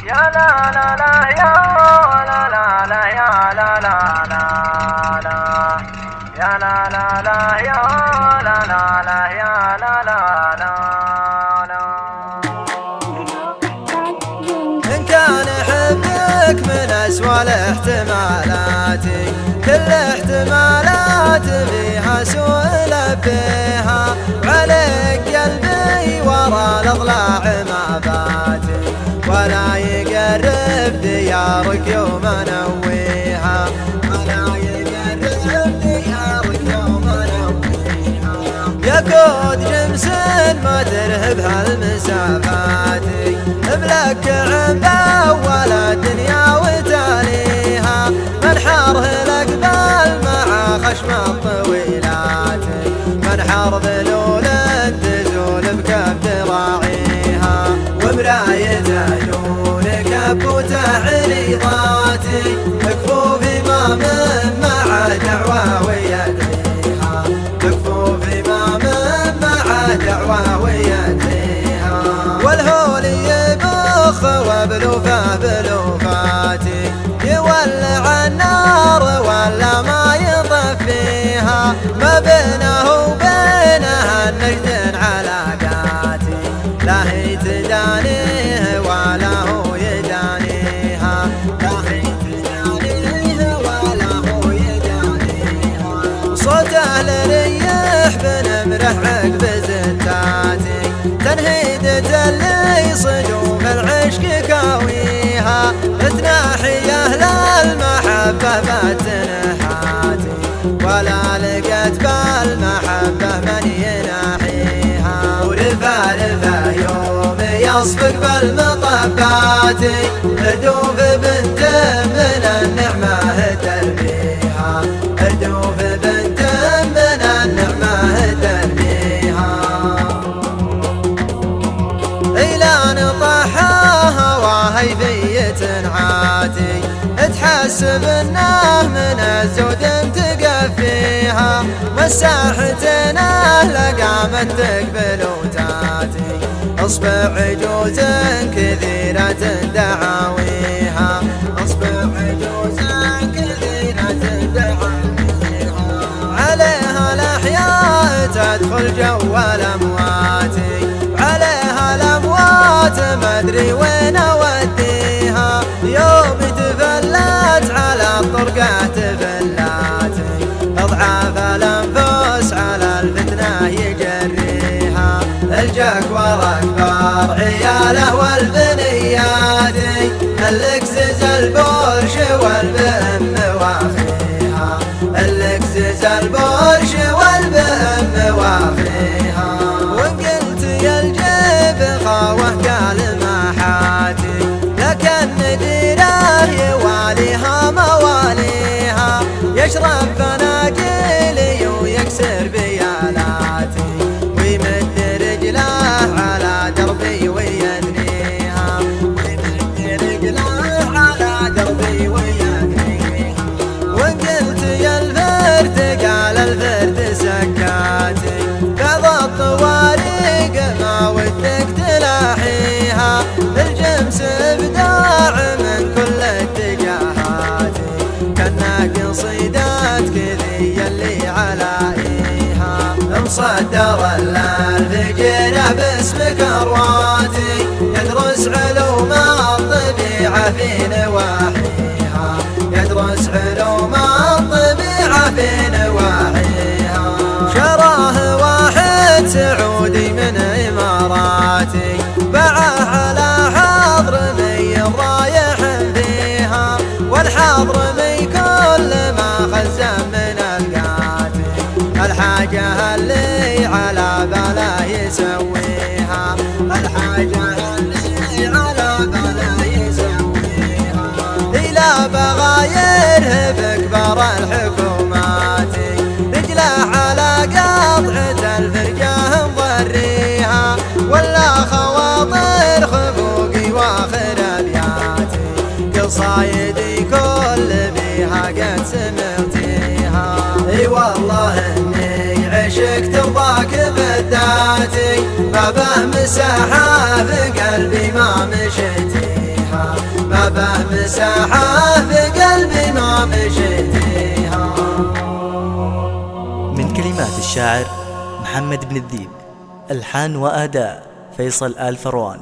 يا لا لا لا يا لا لا لا يا لا لا لا لا يا لا لا لا يا لا لا لا يا لا لا لا لا. إن كان حبك من أسوأ الاحتمالات، كل احتمالات فيها سوء لبيها، عليك قلبي ورا الأضلاع ما بات، ولا يقرب ديارك يوم نويها، ولا يقرب ديارك يوم نويها. يا كود جمس ما ترهب هالمسافات، ملك عن بأول الدنيا وتاليها، منحر الأقبال مع خشم الطويلات، منحر ذلول تزول بكف ذراعيها، ومراية عيونك أبوت عريضاتي، مكفوف إمام مع دعوى ويدريها، مكفوف إمام مع دعوى ويدريها. والهول يبخ وبلوفه بلوفاتي، يولع النار ولا ما يطفيها، ما بينه وبينها النجد علاقاتي، لا هي تدانيه ولا هو يدانيها، لا هي تدانيه ولا هو يدانيها. صوته لريح بنمرح عقب زتاتي، تنهيدة اللي صجوف العشق كاويها، تناحي أهل المحبة بتنحاتي، ولا لقت بالمحبة من يناحيها. ورفا رفا يوم يصفق بالمطبات، ردوف بنت من النعمة تربيها، ردوف بنت من النعمة تربيها. إلان طحاها وهيفية عاتي، تحسب انه من الزود تقفيها، مساحتنا لقامت تقبل وتاتي، اصبع عجوز كثيرة دعاويها، اصبع عجوز كثيرة دعاويها. عليها الاحياء تدخل جو الاموات، عليها الاموات ما ادري وين اوديها، يوم تفلت على الطرقة تفلات، اضعاف الانفس على الفتنة يجريها، الجك ورا كبار عياله والبنيات، الاكسس البورش والبئم واخيها، الاكسس البورش والبئم واخيها. وان قلت يا الجيب خاوه قال ما حاتي، لكن نديره يواليها مواليها، يشرب فناجيلي ويكسر بيالاتي، ويمد رجله على دربي ويدنيها، ويمد رجله على دربي ويدنيها. وان قلت يا الفرد قال الفرد سكاتي، بعض الطوارق ما ودك تلاحيها، الجمس ابداع من كل اتجاهات، كانها قصيدات كذي اللي علائها، مصدر الفجيرة باسمك ارواتي، يدرس علوم الطبيعة في نواحيها، يدرس علوم الطبيعة في نواحيها. شراه واحد سعودي من اماراتي، باعه على حضرمي رايح فيها، والحضرمي كل ما خزن من القاتي، الحاجة اللي على باله يسويها، الحاجة اللي على باله يسويها. إلى بغايره بكبر الحكومات، رجله على قطعة الفرقة مضريها، ولا خواطر خفوقي واخر ابياتي، قصايدي كل بيها قد سمعتيها. اي والله اني عشقت رضاك بالذاتي، بابه مساحة في قلبي ما مشيتيها، به مساحة في قلبي ما مشيتيها. من كلمات الشاعر محمد بن الذيب، ألحان وأداء فيصل آل فروان.